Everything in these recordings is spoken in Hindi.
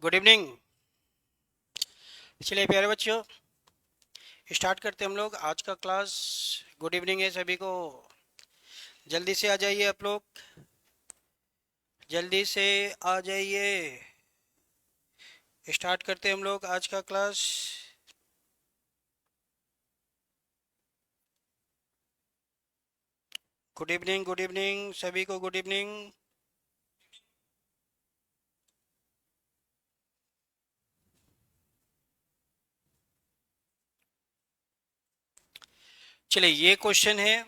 Good evening. चलिए प्यारे बच्चों, स्टार्ट करते हैं हम लोग आज का क्लास। गुड इवनिंग है सभी को। जल्दी से आ जाइए आप लोग, जल्दी से आ जाइए। स्टार्ट करते हैं हम लोग आज का class. Good evening, good evening सभी को, गुड इवनिंग। चलिए, ये क्वेश्चन है।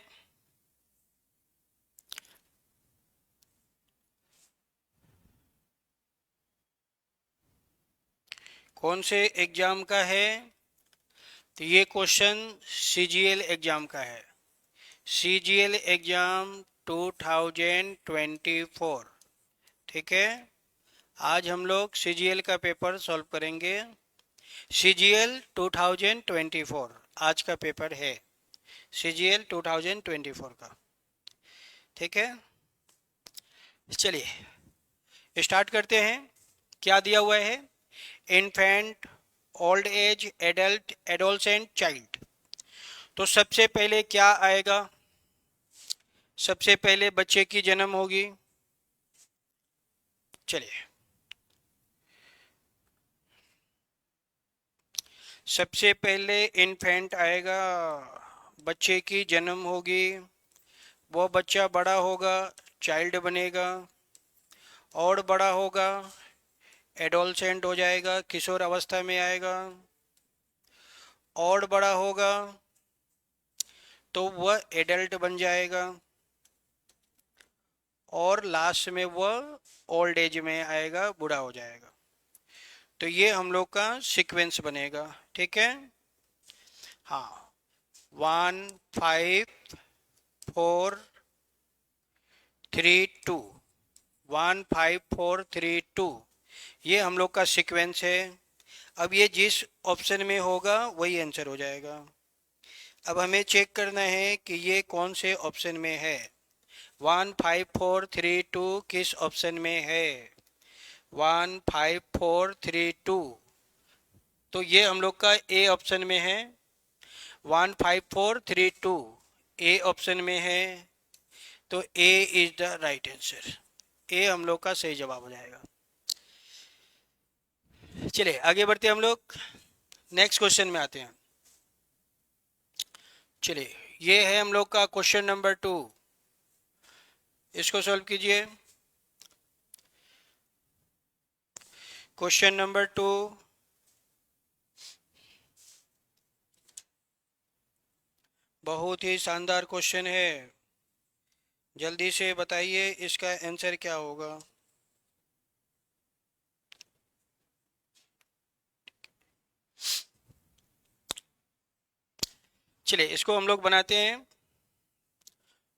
कौन से एग्जाम का है? तो ये क्वेश्चन सीजीएल एग्जाम का है। CGL exam 2024। ठीक है, आज हम लोग सीजीएल का पेपर सॉल्व करेंगे। सीजीएल 2024 आज का पेपर है। सीजीएल 2024 का। ठीक है, चलिए स्टार्ट करते हैं। क्या दिया हुआ है? Infant, old age, adult, adolescent, child. तो सबसे पहले क्या आएगा? सबसे पहले बच्चे की जन्म होगी। चलिए, सबसे पहले इन्फेंट आएगा, बच्चे की जन्म होगी। वो बच्चा बड़ा होगा, चाइल्ड बनेगा। और बड़ा होगा, एडोलसेंट हो जाएगा, किशोर अवस्था में आएगा। और बड़ा होगा तो वह एडल्ट बन जाएगा। और लास्ट में वह ओल्ड एज में आएगा, बूढ़ा हो जाएगा। तो ये हम लोग का सीक्वेंस बनेगा। ठीक है, हाँ। 1 5 4 3 2, 1 5 4 3 2, ये हम लोग का सीक्वेंस है। अब ये जिस ऑप्शन में होगा वही आंसर हो जाएगा। अब हमें चेक करना है कि ये कौन से ऑप्शन में है। 1 5 4 3 2 किस ऑप्शन में है? 1 5 4 3 2, तो ये हम लोग का ए ऑप्शन में है। 1 5 4 3 2 ए ऑप्शन में है। तो ए इज द राइट आंसर। ए हम लोग का सही जवाब हो जाएगा। चलिए आगे बढ़ते हैं हम लोग, नेक्स्ट क्वेश्चन में आते हैं। चलिए, ये है हम लोग का क्वेश्चन नंबर 2। इसको सॉल्व कीजिए। Question number 2। बहुत ही शानदार क्वेश्चन है। जल्दी से बताइए इसका आंसर क्या होगा। चलिए इसको हम लोग बनाते हैं।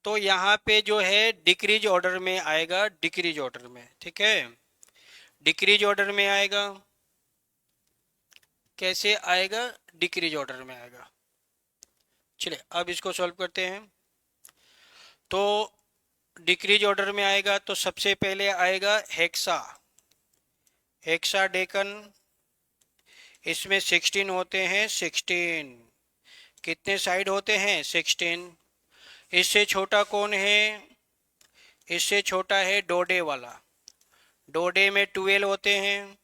तो यहाँ पे जो है डिक्रीज ऑर्डर में आएगा, डिक्रीज ऑर्डर में। ठीक है, डिक्रीज ऑर्डर में आएगा। कैसे आएगा? डिक्रीज ऑर्डर में आएगा। चलिए अब इसको सॉल्व करते हैं। तो डिक्रीज ऑर्डर में आएगा तो सबसे पहले आएगा हेक्सा, हेक्साडेकन। इसमें 16 होते हैं, 16। कितने साइड होते हैं? 16। इससे छोटा कौन है? इससे छोटा है डोडे वाला। डोडे में 12 होते हैं,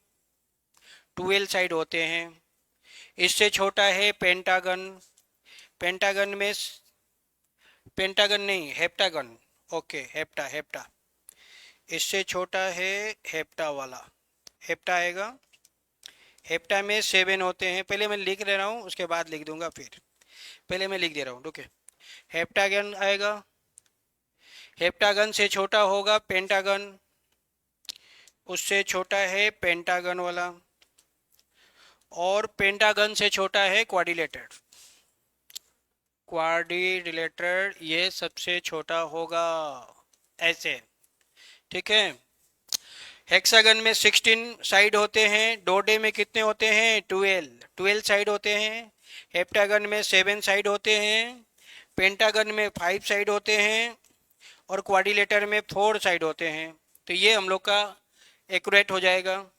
12 साइड होते हैं। इससे छोटा है पेंटागन। पेंटागन में पेंटागन नहीं, हेप्टागन। Okay, hepta, hepta. इससे छोटा है हेप्टा वाला, हेप्टा आएगा। हेप्टा में 7 होते हैं। पहले मैं लिख ले रहा हूँ, उसके बाद लिख दूंगा फिर। पहले मैं लिख दे रहा हूँ, ओके। हेप्टागन आएगा। हेप्टागन से छोटा होगा पेंटागन। उससे छोटा है पेंटागन वाला। और पेंटागन से छोटा है क्वाड्रिलेटरल। क्वाड्रिलेटरल ये सबसे छोटा होगा, ऐसे। ठीक है, हेक्सागन में 16 साइड होते हैं। डोडे में कितने होते हैं? 12, 12 साइड होते हैं। हेप्टागन में 7 साइड होते हैं। पेंटागन में 5 साइड होते हैं। और क्वाड्रिलेटर में 4 साइड होते हैं। तो ये हम लोग का एक्यूरेट हो जाएगा।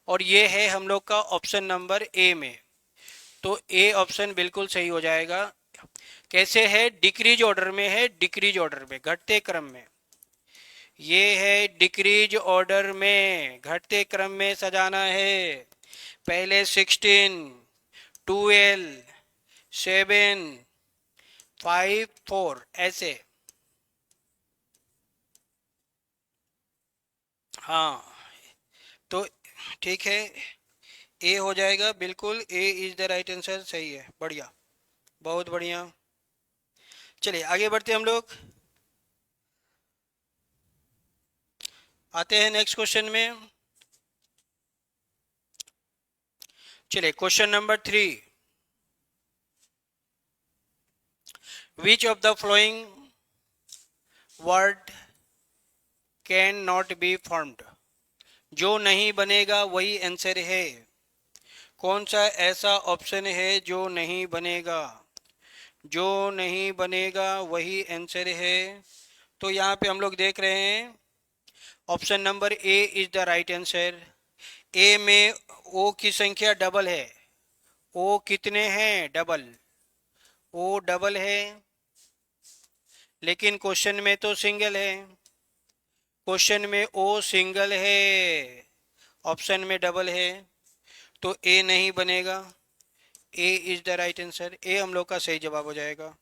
और ये है हम लोग का ऑप्शन नंबर ए में। तो ए ऑप्शन बिल्कुल सही हो जाएगा। कैसे है? डिक्रीज ऑर्डर में है, डिक्रीज ऑर्डर में, घटते क्रम में। ये है डिक्रीज ऑर्डर में, घटते क्रम में सजाना है। पहले 16, 12, 7, 5, 4 ऐसे। हाँ, तो ठीक है, ए हो जाएगा बिल्कुल। ए इज द राइट आंसर, सही है, बढ़िया, बहुत बढ़िया। चलिए आगे बढ़ते हम लोग, आते हैं नेक्स्ट क्वेश्चन में। चलिए question number 3। Which of the flowing word can not be formed? जो नहीं बनेगा वही आंसर है। कौन सा ऐसा ऑप्शन है जो नहीं बनेगा? जो नहीं बनेगा वही आंसर है। तो यहाँ पे हम लोग देख रहे हैं option number A is the right answer. A में ओ की संख्या डबल है। ओ कितने हैं? डबल। ओ डबल है, लेकिन क्वेश्चन में तो सिंगल है। क्वेश्चन में ओ सिंगल है, ऑप्शन में डबल है, तो ए नहीं बनेगा। ए इज द राइट आंसर। ए हम लोग का सही जवाब हो जाएगा।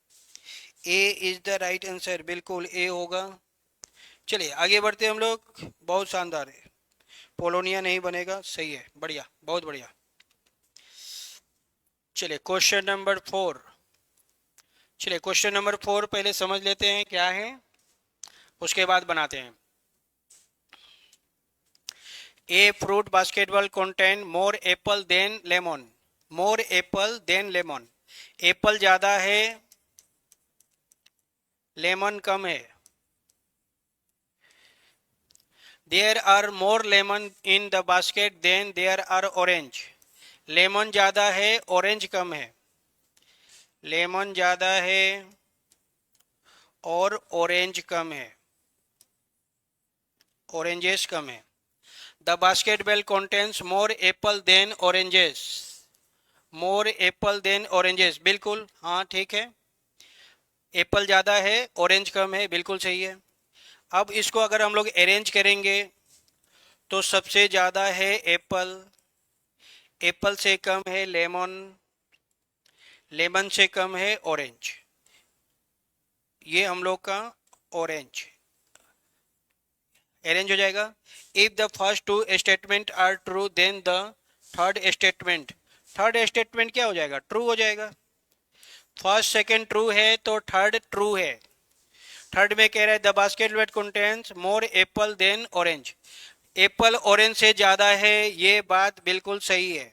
ए इज द राइट आंसर, बिल्कुल ए होगा। चलिए आगे बढ़ते हम लोग, बहुत शानदार है। पोलोनिया नहीं बनेगा, सही है, बढ़िया, बहुत बढ़िया। चलिए क्वेश्चन नंबर 4। चलिए क्वेश्चन नंबर 4 पहले समझ लेते हैं क्या है, उसके बाद बनाते हैं। A fruit basketball contain more apple than lemon. More apple than lemon, apple ज्यादा है, लेमन कम है। There are more lemon in the basket than there are orange. Lemon ज्यादा है, ऑरेंज कम है। लेमन ज्यादा है और ऑरेंज कम है, ऑरेंजेस कम है। The basketball contains more apple than oranges. More apple than oranges, बिल्कुल हाँ ठीक है। एप्पल ज़्यादा है, ऑरेंज कम है, बिल्कुल सही है। अब इसको अगर हम लोग अरेंज करेंगे तो सबसे ज़्यादा है एप्पल, एप्पल से कम है लेमन, लेमन से कम है ऑरेंज। ये हम लोग का ऑरेंज अरेंज हो जाएगा। If the first two statement are true then the third statement, third statement क्या हो जाएगा? ट्रू हो जाएगा। फर्स्ट सेकंड ट्रू है तो थर्ड ट्रू है। थर्ड में कह रहा है the basket contains more apple than orange, apple orange से ज्यादा है, ये बात बिल्कुल सही है।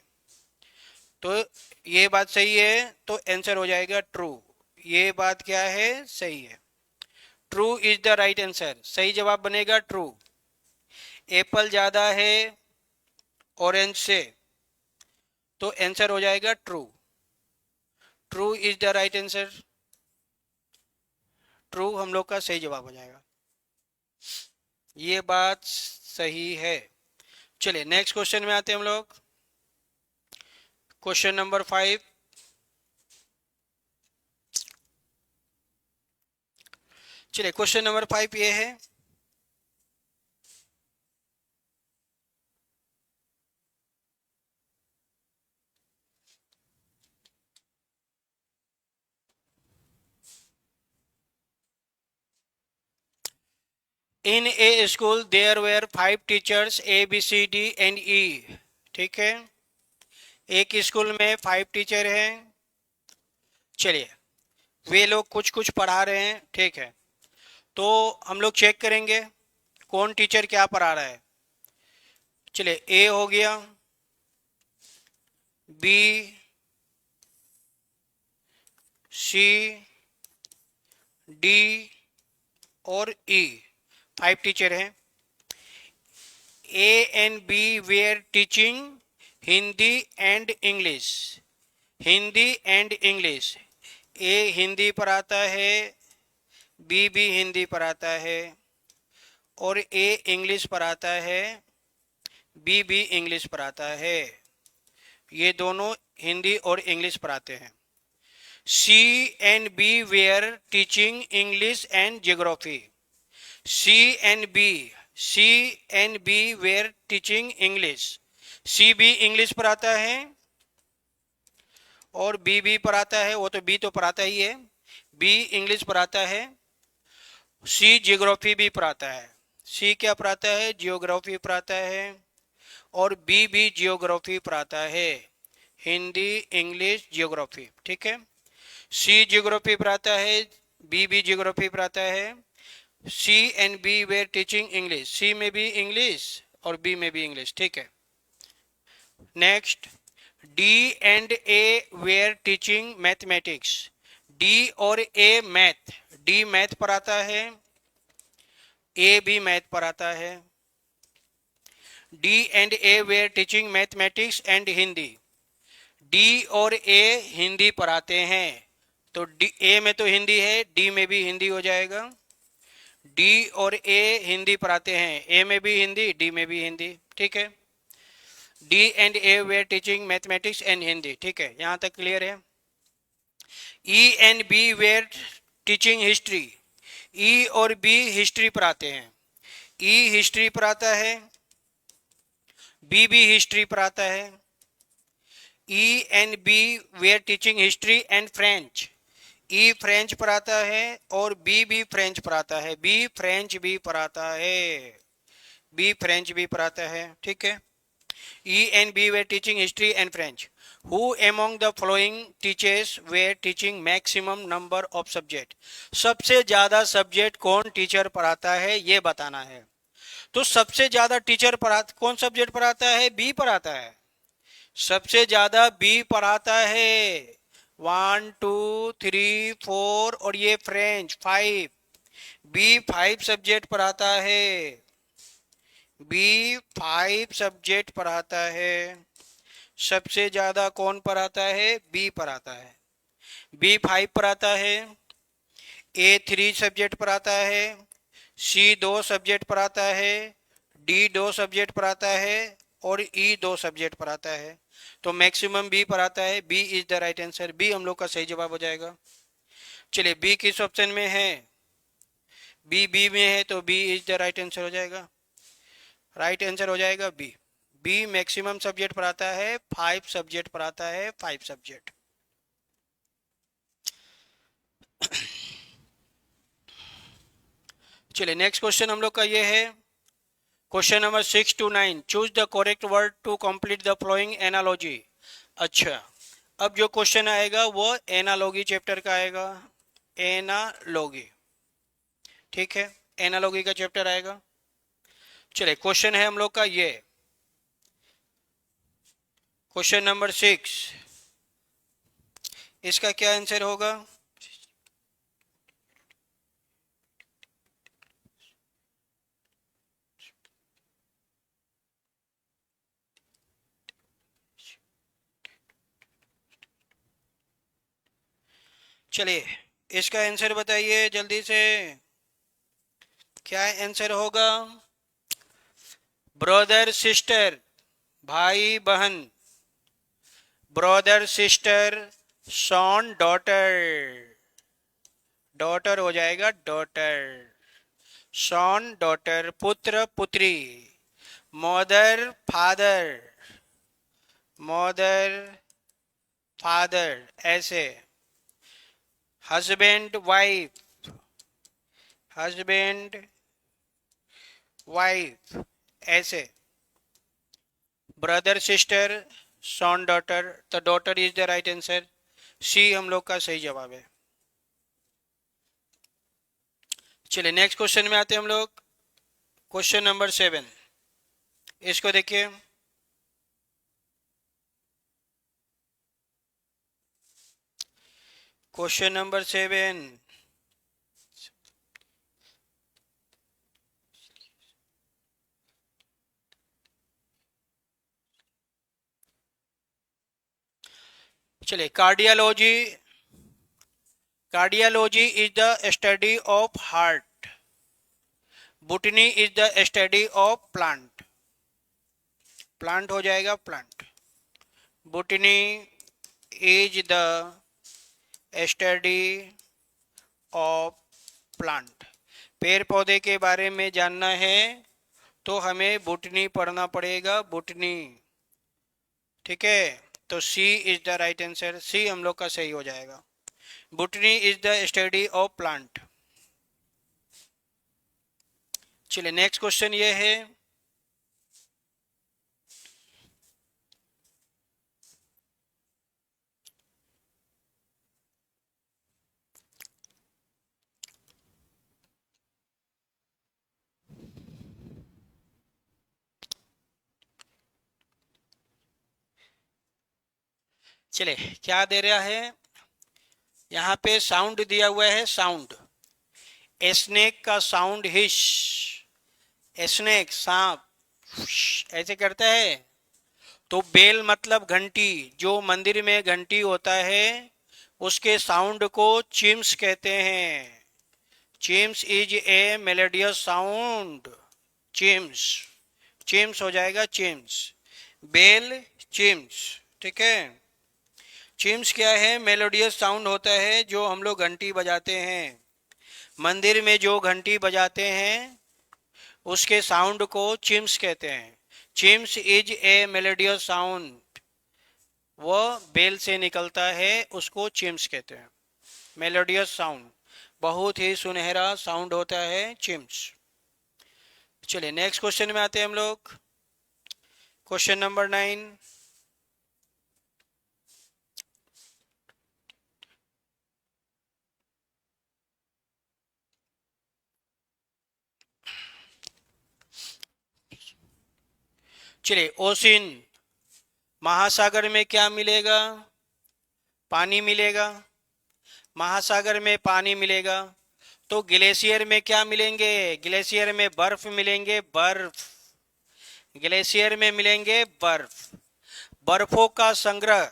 तो ये बात सही है, तो आंसर हो जाएगा ट्रू। ये बात क्या है? सही है। True is the right answer, सही जवाब बनेगा ट्रू। एप्पल ज्यादा है ऑरेंज से, तो आंसर हो जाएगा true. True is the right answer. True हम लोग का सही जवाब हो जाएगा। ये बात सही है। चलिए नेक्स्ट क्वेश्चन में आते हैं हम लोग। Question number 5। चलिए क्वेश्चन नंबर 5 ये है, in a school there were 5 teachers A B C D and E. ठीक है, एक स्कूल में 5 टीचर हैं। चलिए वे लोग कुछ कुछ पढ़ा रहे हैं, ठीक है। तो हम लोग चेक करेंगे कौन टीचर क्या पढ़ा रहा है। चलिए ए हो गया, बी, सी, डी और ई, 5 टीचर हैं। A and B were teaching Hindi and English. Hindi and English, A Hindi पढ़ाता है, बी भी हिंदी पढ़ाता है और ए इंग्लिश पढ़ाता है। बी भी इंग्लिश पढ़ाता है। ये दोनों हिंदी और इंग्लिश पढ़ाते हैं। C and B were teaching English and geography. C and B, C and B were teaching English. C भी इंग्लिश पढ़ाता है और बी भी पढ़ाता है। वो तो बी तो पढ़ाता ही है, बी इंग्लिश पढ़ाता है। सी जियोग्राफी भी पढ़ाता है। सी क्या पढ़ाता है? जियोग्राफी पढ़ाता है। और बी भी जियोग्राफी पढ़ाता है, हिंदी इंग्लिश जियोग्राफी। ठीक है, सी जियोग्राफी पढ़ाता है, बी भी जियोग्राफी पढ़ाता है। C and B were teaching English. C में भी इंग्लिश और बी में भी इंग्लिश। ठीक है, next, D and A were teaching mathematics. D और ए मैथ, डी मैथ पढ़ाता है, ए भी मैथ पढ़ाता है। D and A were teaching mathematics and Hindi. D और ए हिंदी पढ़ाते हैं, तो डी ए में तो हिंदी है, डी में भी हिंदी हो जाएगा। डी और ए हिंदी पढ़ाते हैं, ए में भी हिंदी, डी में भी हिंदी। ठीक है, D and A were teaching mathematics and Hindi. ठीक है, यहां तक क्लियर है। E and B were teaching history. E और बी हिस्ट्री पढ़ाते हैं, ई हिस्ट्री पढ़ाता है, बी भी हिस्ट्री पढ़ाता है। E and B were teaching history and French. E French पढ़ाता है और बी भी फ्रेंच पढ़ाता है, बी फ्रेंच भी पढ़ाता है, बी फ्रेंच भी पढ़ाता है। ठीक है, E and B were teaching history and French. Who among the following teachers were teaching maximum number of subject. सबसे ज्यादा सब्जेक्ट कौन टीचर पढ़ाता है ये बताना है। तो सबसे ज्यादा टीचर कौन सब्जेक्ट पढ़ाता है? बी पढ़ाता है। सबसे ज्यादा बी पढ़ाता है, 1 2 3 4, और ये फ्रेंच 5। बी 5 सब्जेक्ट पढ़ाता है, बी 5 सब्जेक्ट पढ़ाता है। सबसे ज्यादा कौन पढ़ाता है? बी पढ़ाता है, बी 5 पढ़ाता है। ए 3 सब्जेक्ट पढ़ाता है, सी 2 सब्जेक्ट पढ़ाता है, डी 2 सब्जेक्ट पढ़ाता है और ई 2 सब्जेक्ट पढ़ाता है। तो मैक्सिमम बी पढ़ाता है, B is the right answer. B हम लोग का सही जवाब हो जाएगा। चलिए, बी किस ऑप्शन में है? बी में है, तो B is the right answer हो जाएगा। राइट आंसर हो जाएगा बी। बी मैक्सिमम सब्जेक्ट पढ़ाता है, 5 सब्जेक्ट पढ़ाता है, 5 सब्जेक्ट। चलिए, नेक्स्ट क्वेश्चन हम लोग का ये है, question number 6 to 9। Choose the correct word to complete the following analogy. अच्छा, अब जो क्वेश्चन आएगा वो एनालॉगी चैप्टर का आएगा, एनालॉगी। ठीक है, एनालॉगी का चैप्टर आएगा। चलिए, क्वेश्चन है हम लोग का ये, क्वेश्चन नंबर 6। इसका क्या आंसर होगा? चलिए, इसका आंसर बताइए जल्दी से, क्या आंसर होगा? ब्रदर सिस्टर, भाई बहन। Brother sister, son daughter, daughter हो जाएगा, डॉटर। सन डॉटर, पुत्र पुत्री। मदर फादर, मदर फादर, ऐसे। हस्बैंड वाइफ, हस्बैंड वाइफ, ऐसे। ब्रदर सिस्टर, सन डॉटर, तो daughter is the right answer. C हम लोग का सही जवाब है। चलिए, नेक्स्ट क्वेश्चन में आते हैं हम लोग, क्वेश्चन नंबर 7। इसको देखिए, क्वेश्चन नंबर 7। चलिए, cardiology, cardiology is the study of heart, botany is the study of plant. Plant हो जाएगा plant. Botany is the study of plant. पेड़ पौधे के बारे में जानना है तो हमें बोटनी पढ़ना पड़ेगा, बोटनी। ठीक है, तो C is the right answer, C हम लोग का सही हो जाएगा। Botany is the study of plant. चलिए नेक्स्ट क्वेश्चन ये है, चलिए क्या दे रहा है यहाँ पे, साउंड दिया हुआ है, साउंड। स्नेक का साउंड हिश, स्नेक सांप ऐसे करता है। तो बेल मतलब घंटी, जो मंदिर में घंटी होता है उसके साउंड को चिम्स कहते हैं। Chimps is a melodious sound, chimps, chimps हो जाएगा चिम्स, बेल चिम्स। ठीक है, चिम्स क्या है, मेलोडियस साउंड होता है जो हम लोग घंटी बजाते हैं। मंदिर में जो घंटी बजाते हैं उसके साउंड को चिम्स कहते हैं। Chimps is a melodious sound, वह बेल से निकलता है उसको चिम्स कहते हैं। मेलोडियस साउंड, बहुत ही सुनहरा साउंड होता है चिम्स। चलिए नेक्स्ट क्वेश्चन में आते हैं हम लोग, क्वेश्चन नंबर 9। चलिए ओशिन, महासागर में क्या मिलेगा, पानी मिलेगा। महासागर में पानी मिलेगा तो ग्लेशियर में क्या मिलेंगे, ग्लेशियर में बर्फ मिलेंगे, बर्फ, ग्लेशियर में मिलेंगे बर्फ। बर्फों का संग्रह,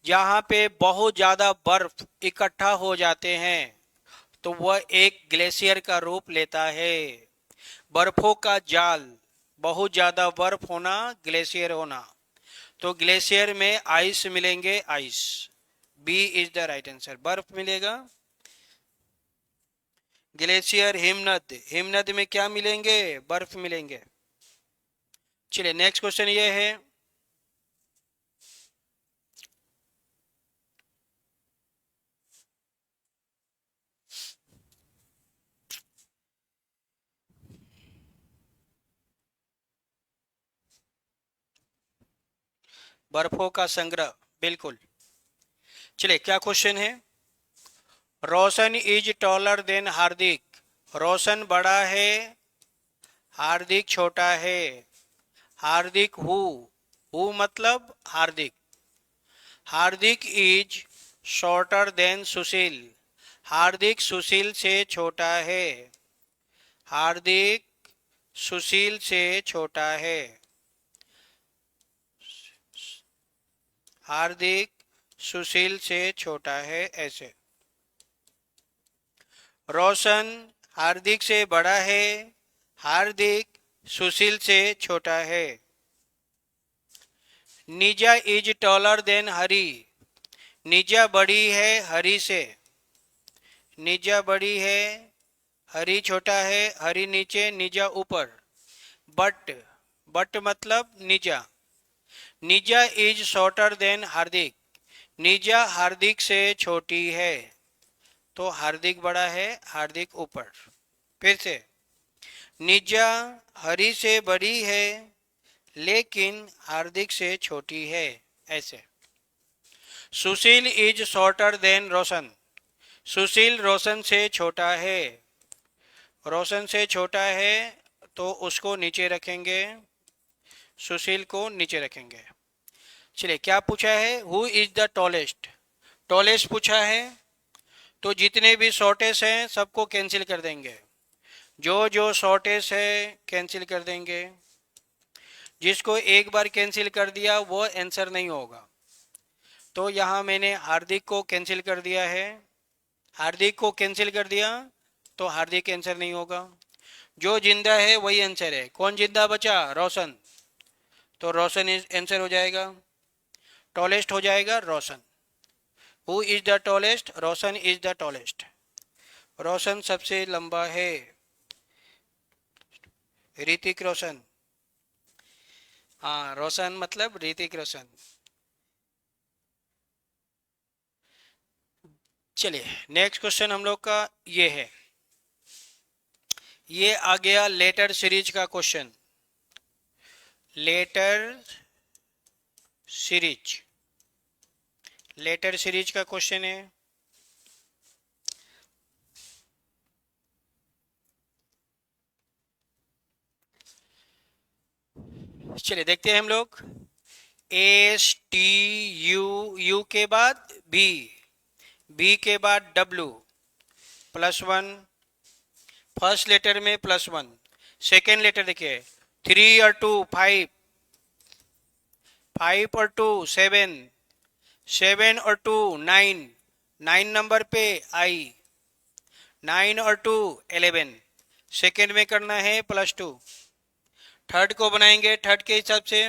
जहाँ पे बहुत ज़्यादा बर्फ इकट्ठा हो जाते हैं तो वह एक ग्लेशियर का रूप लेता है। बर्फों का जाल, बहुत ज़्यादा बर्फ होना, ग्लेशियर होना, तो ग्लेशियर में आइस मिलेंगे, ice. B is the right answer, बर्फ मिलेगा। ग्लेशियर, हिमनद, हिमनद में क्या मिलेंगे, बर्फ मिलेंगे। चलिए नेक्स्ट क्वेश्चन ये है, बर्फों का संग्रह, बिल्कुल। चलिए क्या क्वेश्चन है, रोशन इज टॉलर देन हार्दिक। रोशन बड़ा है, हार्दिक छोटा है। हार्दिक हु मतलब हार्दिक। हार्दिक इज शॉर्टर देन सुशील। हार्दिक सुशील से छोटा है। हार्दिक सुशील से छोटा है। हार्दिक सुशील से छोटा है, ऐसे। रोशन हार्दिक से बड़ा है, हार्दिक सुशील से छोटा है। निजा इज टॉलर देन हरी। निजा बड़ी है हरी से। निजा बड़ी है, हरी छोटा है, हरी नीचे, निजा ऊपर। बट, बट मतलब निजा। निजा इज शॉर्टर देन हार्दिक। निजा हार्दिक से छोटी है, तो हार्दिक बड़ा है, हार्दिक ऊपर। फिर से, निजा हरी से बड़ी है लेकिन हार्दिक से छोटी है, ऐसे। सुशील इज शॉर्टर देन रोशन। सुशील रोशन से छोटा है। रोशन से छोटा है तो उसको नीचे रखेंगे, सुशील को नीचे रखेंगे। चलिए क्या पूछा है, who is the tallest. Tallest पूछा है तो जितने भी शॉर्टेस्ट हैं सबको कैंसिल कर देंगे। जो जो शॉर्टेस्ट है कैंसिल कर देंगे। जिसको एक बार कैंसिल कर दिया वो आंसर नहीं होगा। तो यहाँ मैंने हार्दिक को कैंसिल कर दिया है, हार्दिक को कैंसिल कर दिया तो हार्दिक आंसर नहीं होगा। जो जिंदा है वही आंसर है। कौन जिंदा बचा, रोशन। तो रोशन इज आंसर हो जाएगा, टॉलेस्ट हो जाएगा Roshan. Who is the tallest? Roshan is the tallest. Roshan सबसे लंबा है, ऋतिक रोशन। हाँ, रोशन मतलब ऋतिक रोशन। चलिए नेक्स्ट क्वेश्चन हम लोग का ये है, ये आ गया लेटर सीरीज का question. Letter series, letter series का क्वेश्चन है। चलिए देखते हैं हम लोग। एस टी यू, यू के बाद बी, बी के बाद डब्लू, +1, फर्स्ट लेटर में +1, सेकेंड लेटर देखिए 3 और 2 5, 5 और 2 7, 7 और 2 9, 9 नंबर पे आई, 9 और 2 11, सेकेंड में करना है +2। थर्ड को बनाएंगे थर्ड के हिसाब से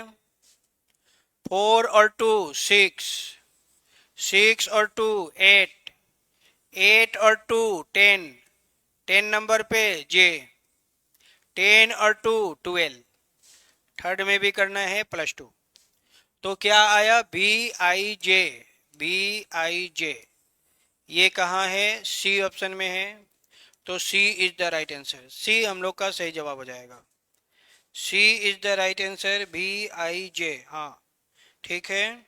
4 और 2 6, 6 और 2 8, 8 और 2 10, 10 नंबर पे जे, 10 और 2 12, थर्ड में भी करना है +2। तो क्या आया? BIJ, BIJ। ये कहाँ है? सी ऑप्शन में है, तो C is the right answer. C हम लोग का सही जवाब हो जाएगा। C is the right answer, BIJ। हाँ ठीक है,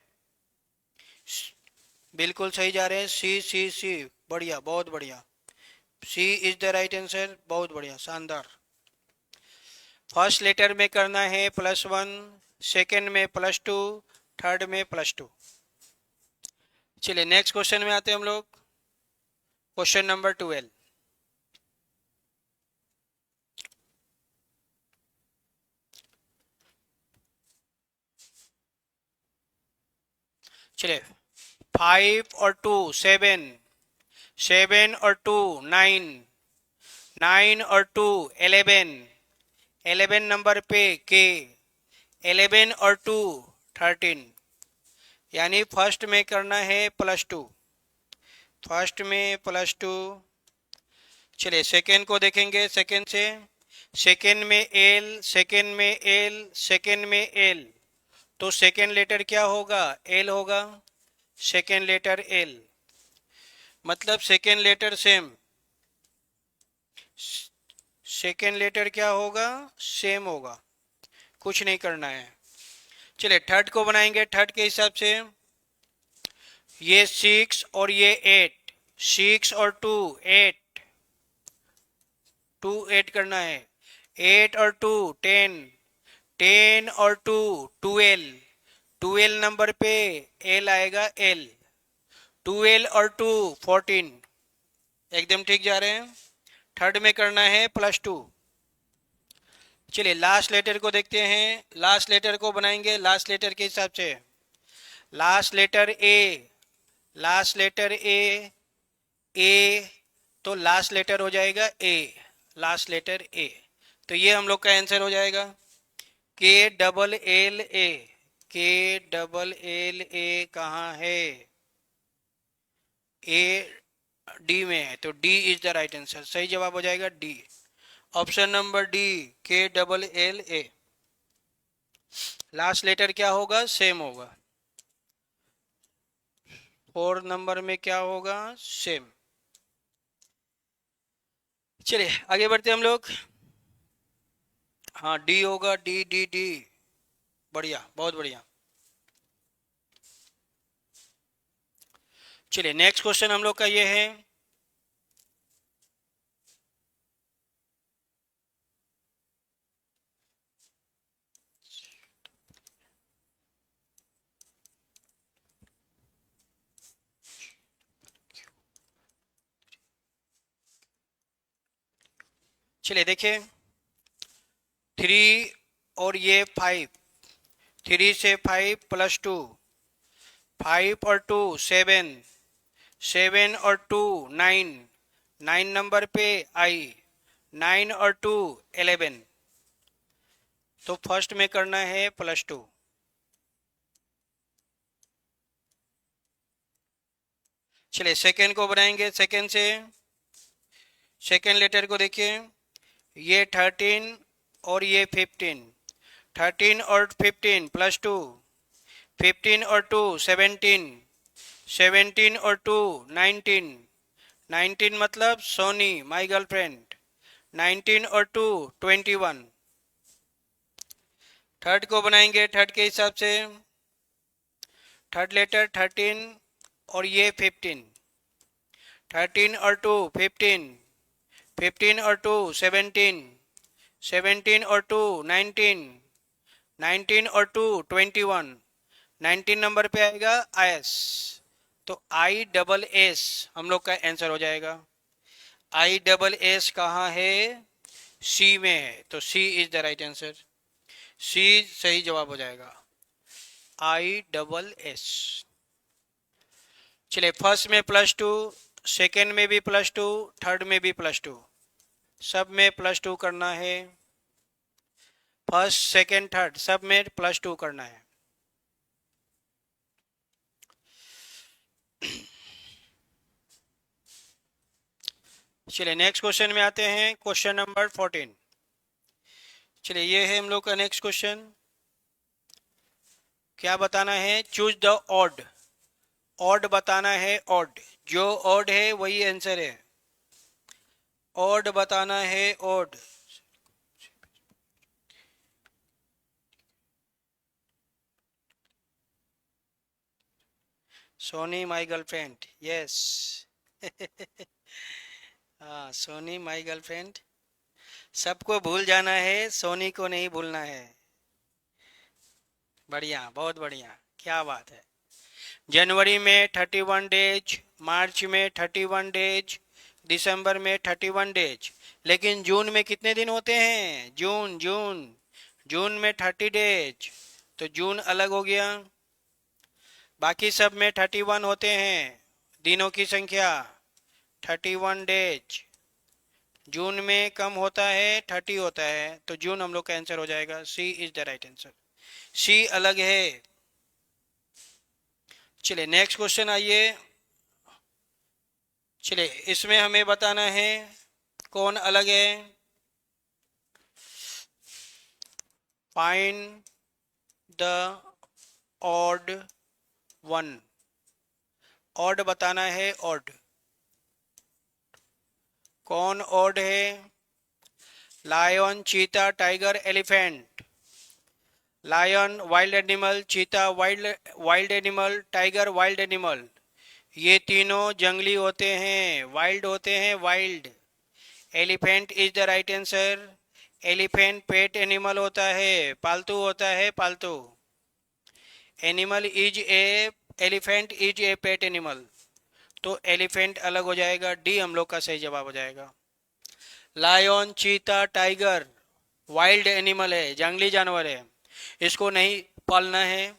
बिल्कुल सही जा रहे हैं। सी सी सी, बढ़िया, बहुत बढ़िया। सी इज द राइट आंसर, बहुत बढ़िया, शानदार। फर्स्ट लेटर में करना है +1, सेकेंड में +2, थर्ड में +2। चलिए नेक्स्ट क्वेश्चन में आते हैं हम लोग, क्वेश्चन नंबर 12। चलिए 5 और 2 7, 7 और 2 9, 9 और 2 11, 11 नंबर पे के, 11 और 2 13, यानी फर्स्ट में करना है +2, फर्स्ट में +2। चलिए सेकेंड को देखेंगे, सेकेंड से, सेकेंड में एल, सेकेंड में एल, सेकेंड में एल, तो सेकेंड लेटर क्या होगा? एल होगा, सेकेंड लेटर एल, मतलब second letter same, second letter क्या होगा? सेम होगा, कुछ नहीं करना है। चलिए थर्ड को बनाएंगे थर्ड के हिसाब से, ये 6 और ये 8, 6 और 2 8, 2 8 करना है, 8 और 2 10, 10 और 2 12, 12 नंबर पे एल आएगा, एल, 12 और 2 14, एकदम ठीक जा रहे हैं। थर्ड में करना है +2। चलिए लास्ट लेटर को देखते हैं, लास्ट लेटर को बनाएंगे लास्ट लेटर के हिसाब से। Last letter A, last letter A, A, तो लास्ट लेटर हो जाएगा ए, लास्ट लेटर ए, तो ये हम लोग का आंसर हो जाएगा। KLLA, KLLA कहाँ है? ए डी में है, तो D is the right answer, सही जवाब हो जाएगा D, option number D, KLLA। Last letter क्या होगा? सेम होगा। 4 नंबर में क्या होगा? सेम। चलिए आगे बढ़ते हम लोग। हाँ डी होगा, डी डी डी, बढ़िया, बहुत बढ़िया। चलिए नेक्स्ट क्वेश्चन हम लोग का ये है, चलिए देखिए 3 और ये 5, 3 से 5 +2, 5 और 2 7, 7 और 2 9, 9 नंबर पे आई, 9 और 2 11, तो फर्स्ट में करना है +2। चलिए सेकेंड को बनाएंगे। सेकेंड से सेकेंड लेटर को देखिए, ये 13 और ये 15, 13 और 15 +2, 15 और 2 17, 17 और 2 19, 19 मतलब सोनी माई गर्लफ्रेंड, 19 और 2 21। थर्ड को बनाएंगे थर्ड के हिसाब से, थर्ड लेटर 13 और ये 15, 13 और 2 15, 15 और 2 17, 17 और 2 19, 19 और 2 21, 19 नंबर पे आएगा IS, तो ISS हम लोग का आंसर हो जाएगा। ISS कहाँ है? C में है, तो C is the right answer. C सही जवाब हो जाएगा, ISS। चलिए फर्स्ट में +2, सेकेंड में भी +2, थर्ड में भी +2, सब में +2 करना है। फर्स्ट सेकेंड थर्ड सब में +2 करना है। चलिए नेक्स्ट क्वेश्चन में आते हैं, क्वेश्चन नंबर 14। चलिए ये है हम लोग का नेक्स्ट क्वेश्चन। क्या बताना है? चूज द ऑड, ऑड बताना है। ऑड, जो ऑड है वही आंसर है। ऑड बताना है, odd. Soni my girlfriend, yes. हाँ, सोनी माई गर्लफ्रेंड। सबको भूल जाना है, सोनी को नहीं भूलना है। बढ़िया, बहुत बढ़िया, क्या बात है। जनवरी में 31 डेज, मार्च में 31 डेज, दिसंबर में 31 डेज, लेकिन जून में कितने दिन होते हैं? जून, जून, जून में 30 डेज, तो जून अलग हो गया। बाकी सब में 31 होते हैं, दिनों की संख्या 31 डेज। जून में कम होता है, 30 होता है, तो जून हम लोग का आंसर हो जाएगा। C is the right answer, सी अलग है। चलिए नेक्स्ट क्वेश्चन आइए। चलिए इसमें हमें बताना है कौन अलग है। Find the odd one, odd बताना है। ऑड, कौन ऑड है? Lion, cheetah, tiger, elephant. Lion wild animal, cheetah wild wild animal, tiger wild animal. ये तीनों जंगली होते हैं, वाइल्ड होते हैं, wild. Elephant is the right answer. Elephant pet animal होता है, पालतू होता है, पालतू। Animal is a, elephant is a pet animal, तो एलिफेंट अलग हो जाएगा। डी हम लोग का सही जवाब हो जाएगा। Lion, cheetah, tiger wild animal है, जंगली जानवर है, इसको नहीं पालना है।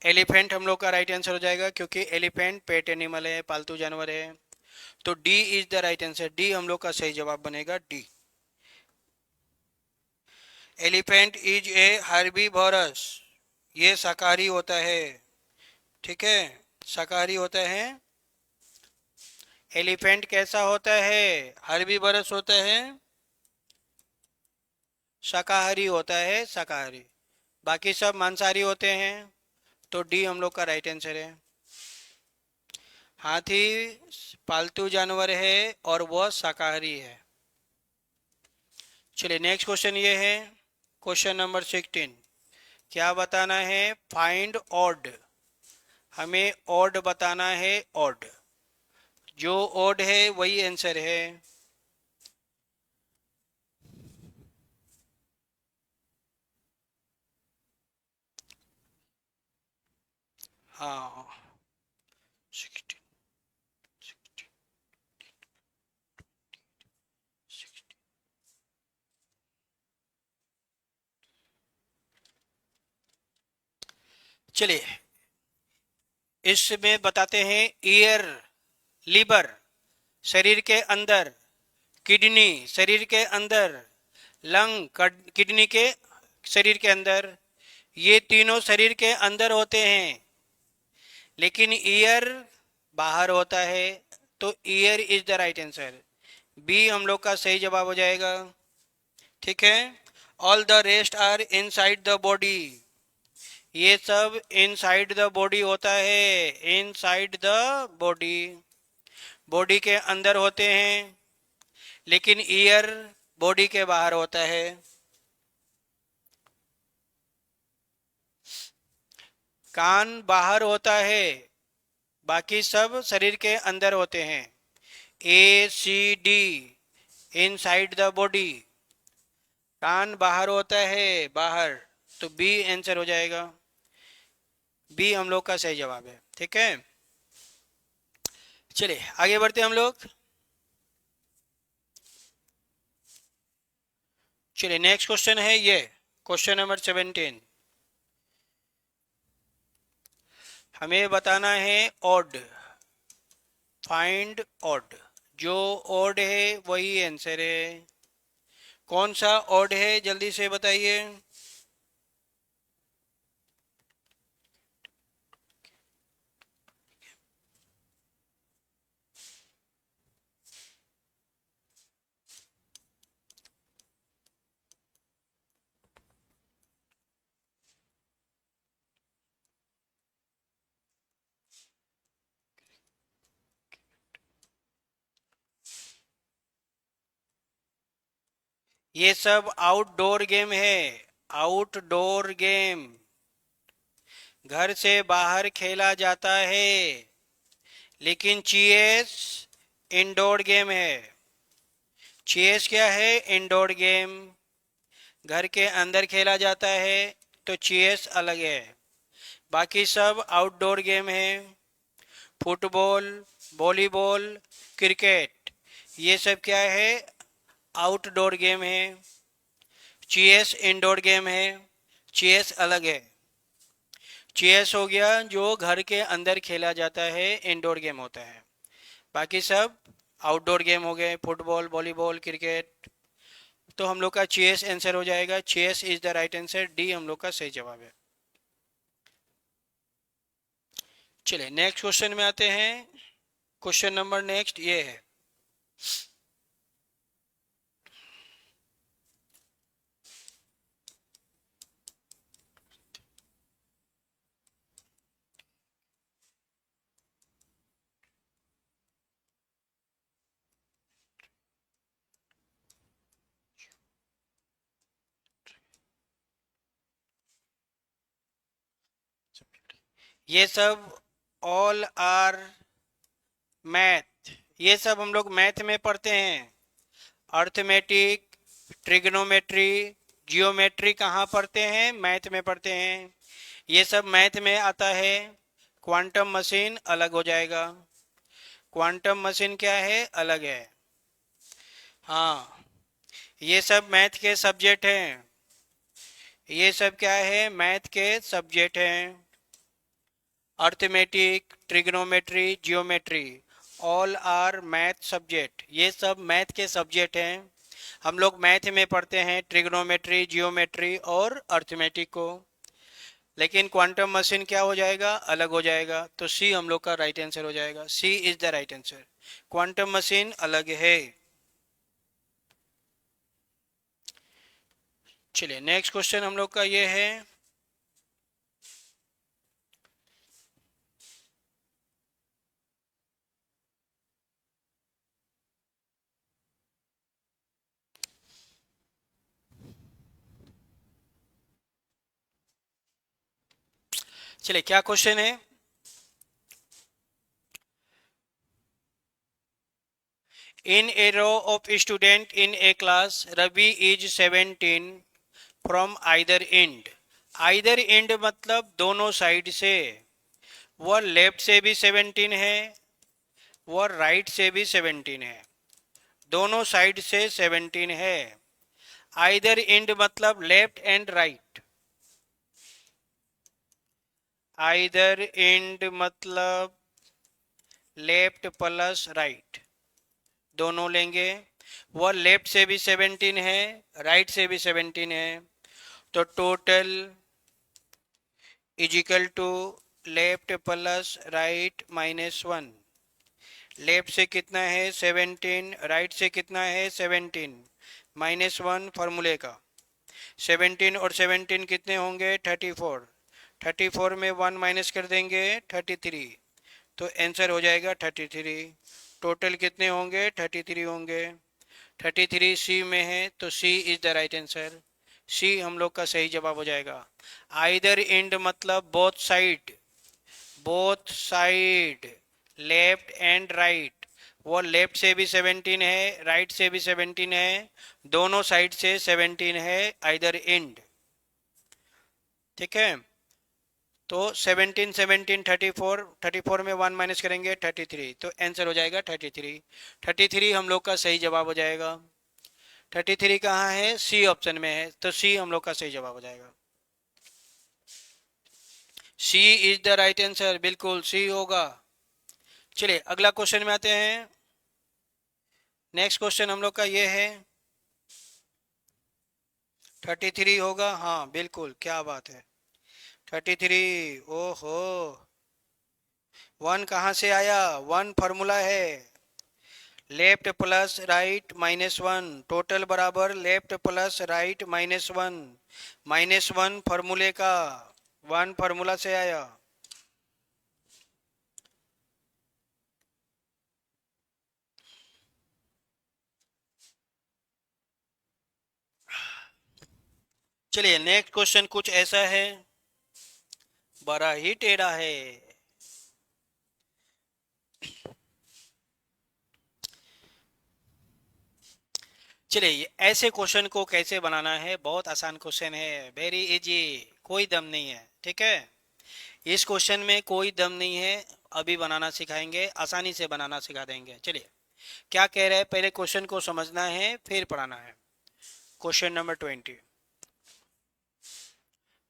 एलिफेंट हम लोग का राइट आंसर हो जाएगा, क्योंकि एलिफेंट पेट एनिमल है, पालतू जानवर है, तो D is the right answer. D हम लोग का सही जवाब बनेगा, D. Elephant is a herbivorous, ये शाकाहारी होता है, ठीक है, शाकाहारी होता है। एलिफेंट कैसा होता है? हर्बीवोरस होता है, शाकाहारी होता है, शाकाहारी। बाकी सब मांसाहारी होते हैं, तो डी हम लोग का राइट आंसर है। हाथी पालतू जानवर है और वह शाकाहारी है। चलिए नेक्स्ट क्वेश्चन ये है, क्वेश्चन नंबर 16। क्या बताना है? फाइंड ऑड, हमें ऑड बताना है। ऑड, जो ऑड है वही आंसर है। हाँ, 16, 16। चलिए इसमें बताते हैं, ईयर, लीवर शरीर के अंदर, किडनी शरीर के अंदर, लंग किडनी के शरीर के अंदर, ये तीनों शरीर के अंदर होते हैं, लेकिन ईयर बाहर होता है। तो ear is the right answer, B हम लोग का सही जवाब हो जाएगा। ठीक है, all the rest are inside the body, ये सब इनसाइड द बॉडी होता है, इनसाइड द बॉडी, बॉडी के अंदर होते हैं, लेकिन ईयर बॉडी के बाहर होता है। कान बाहर होता है, बाकी सब शरीर के अंदर होते हैं। A C D, inside the body, कान बाहर होता है, बाहर, तो बी आंसर हो जाएगा, बी हम लोग का सही जवाब है। ठीक है, चलिए आगे बढ़ते हैं हम लोग। चलिए नेक्स्ट क्वेश्चन है ये, क्वेश्चन नंबर 17। हमें बताना है ऑड, फाइंड ऑड, जो ऑड है वही आंसर है। कौन सा ऑड है जल्दी से बताइए। ये सब आउटडोर गेम है, आउटडोर गेम, घर से बाहर खेला जाता है, लेकिन चेस इंडोर गेम है। चेस क्या है, इंडोर गेम, घर के अंदर खेला जाता है, तो चेस अलग है। बाकी सब आउटडोर गेम है, फुटबॉल, वॉलीबॉल, क्रिकेट, ये सब क्या है, आउटडोर गेम है। चेस इंडोर गेम है, चेस अलग है। चेस हो गया जो घर के अंदर खेला जाता है, इंडोर गेम होता है। बाकी सब आउटडोर गेम हो गए, फुटबॉल, वॉलीबॉल, क्रिकेट। तो हम लोग का चेस आंसर हो जाएगा, chess is the right answer, D हम लोग का सही जवाब है। चलिए नेक्स्ट क्वेश्चन में आते हैं। क्वेश्चन नंबर नेक्स्ट ये है, ये सब ऑल आर मैथ, ये सब हम लोग मैथ में पढ़ते हैं। अर्थमेटिक, ट्रिग्नोमेट्री, जियोमेट्री कहाँ पढ़ते हैं, मैथ में पढ़ते हैं। ये सब मैथ में आता है। क्वांटम मशीन अलग हो जाएगा, क्वांटम मशीन क्या है, अलग है। हाँ, ये सब मैथ के सब्जेक्ट हैं, ये सब क्या है, मैथ के सब्जेक्ट हैं। Arithmetic, trigonometry, geometry, all are math subject, ये सब मैथ के सब्जेक्ट हैं। हम लोग मैथ में पढ़ते हैं ट्रिग्नोमेट्री, जियोमेट्री और अर्थमेटिक को। लेकिन क्वांटम मशीन क्या हो जाएगा, अलग हो जाएगा। तो सी हम लोग का राइट आंसर हो जाएगा, C is the right answer, quantum machine अलग है। चलिए नेक्स्ट क्वेश्चन हम लोग का ये है, चलिए क्या क्वेश्चन है। In a row of students in a class, Ravi is 17 from either end. Either end मतलब दोनों साइड से, वह लेफ्ट से भी 17 है, वह राइट से भी 17 है, दोनों साइड से 17 है। आइदर एंड मतलब left and right, either and मतलब लेफ्ट प्लस राइट, दोनों लेंगे। वह लेफ्ट से भी 17 है, राइट से भी 17 है, तो total is equal to left plus right -1। Left से कितना है 17, राइट से कितना है 17, -1 फॉर्मूले का। 17 और 17 कितने होंगे 34, 34 में 1 माइनस कर देंगे 33, तो आंसर हो जाएगा 33। टोटल कितने होंगे 33 होंगे, 33 सी में है, तो C is the right answer. C हम लोग का सही जवाब हो जाएगा। आइदर एंड मतलब both side, both side, left and right. वो लेफ्ट से भी 17 है, राइट से भी 17 है, दोनों साइड से 17 है, आइदर एंड। ठीक है, तो 17 17 34, 34 में 1 माइनस करेंगे 33, तो आंसर हो जाएगा 33। 33 हम लोग का सही जवाब हो जाएगा। 33 कहाँ है, सी ऑप्शन में है, तो सी हम लोग का सही जवाब हो जाएगा। C is the right answer, बिल्कुल सी होगा। चलिए अगला क्वेश्चन में आते हैं। नेक्स्ट क्वेश्चन हम लोग का ये है 33 होगा, हाँ बिल्कुल, क्या बात है 33। ओहो, 1 कहाँ से आया, 1 फॉर्मूला है, लेफ्ट प्लस राइट -1, टोटल बराबर लेफ्ट प्लस राइट -1, -1 फॉर्मूले का, 1 फॉर्मूला से आया। चलिए नेक्स्ट क्वेश्चन कुछ ऐसा है, बड़ा ही टेढ़ा है। चलिए ऐसे क्वेश्चन को कैसे बनाना है, बहुत आसान क्वेश्चन है, वेरी इजी, कोई दम नहीं है। ठीक है, इस क्वेश्चन में कोई दम नहीं है, अभी बनाना सिखाएंगे, आसानी से बनाना सिखा देंगे। चलिए क्या कह रहे हैं, पहले क्वेश्चन को समझना है फिर पढ़ाना है। क्वेश्चन नंबर 20,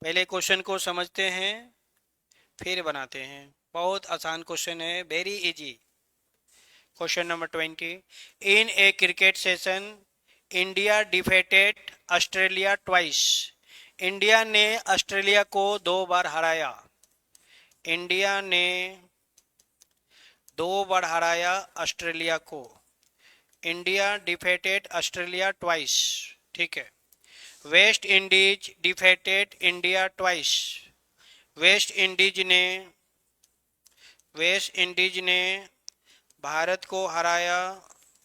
पहले क्वेश्चन को समझते हैं फिर बनाते हैं, बहुत आसान क्वेश्चन है, very easy. Question number 20, in a cricket session India defeated Australia twice. India ने ऑस्ट्रेलिया को 2 बार हराया। इंडिया ने 2 बार हराया ऑस्ट्रेलिया को। India defeated Australia twice. ठीक है, West Indies defeated India twice. West Indies ने भारत को हराया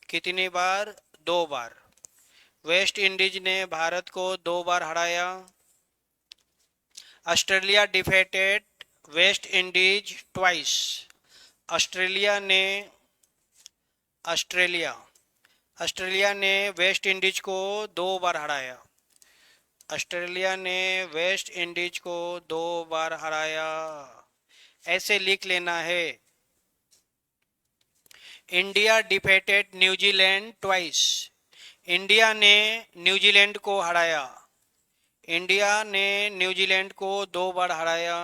कितनी बार, 2 बार। वेस्ट इंडीज ने भारत को 2 बार हराया। Australia defeated West Indies twice. Australia ने ऑस्ट्रेलिया ऑस्ट्रेलिया ने वेस्ट इंडीज को 2 बार हराया। ऑस्ट्रेलिया ने वेस्ट इंडीज को 2 बार हराया, ऐसे लिख लेना है। India defeated New Zealand twice. India ने न्यूजीलैंड को हराया। इंडिया ने न्यूजीलैंड को 2 बार हराया।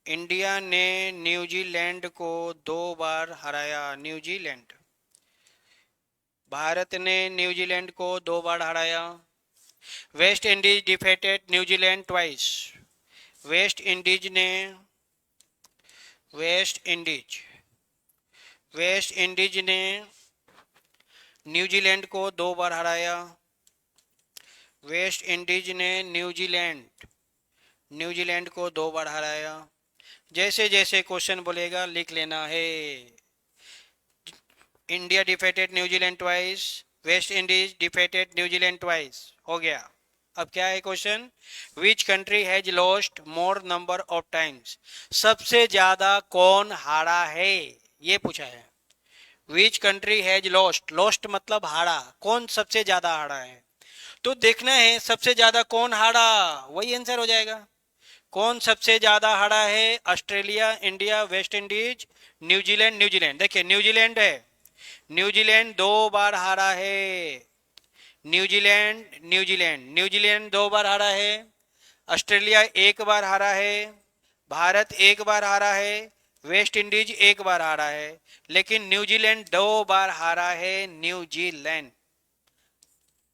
इंडिया ने न्यूजीलैंड को 2 बार हराया। न्यूजीलैंड, भारत ने न्यूजीलैंड को 2 बार हराया। West Indies defeated New Zealand twice. West Indies ने वेस्ट इंडीज ने न्यूजीलैंड को 2 बार हराया। वेस्ट इंडीज ने न्यूजीलैंड को 2 बार हराया। जैसे जैसे क्वेश्चन बोलेगा लिख लेना है। India defeated New Zealand twice, West Indies defeated New Zealand twice, हो गया। अब क्या है question, which country has lost more number of times. सबसे ज्यादा कौन हारा है, ये पूछा है। Which country has lost, lost मतलब हारा, कौन सबसे ज्यादा हारा है, तो देखना है सबसे ज्यादा कौन हारा, वही आंसर हो जाएगा। कौन सबसे ज्यादा हारा है, Australia, India, West Indies, New Zealand. New Zealand, देखिए न्यूजीलैंड है, न्यूजीलैंड 2 बार हारा है। न्यूजीलैंड 2 बार हारा है। ऑस्ट्रेलिया 1 बार हारा है। भारत 1 बार हारा है। वेस्ट इंडीज एक बार हारा है, लेकिन न्यूजीलैंड 2 बार हारा है, न्यूजीलैंड।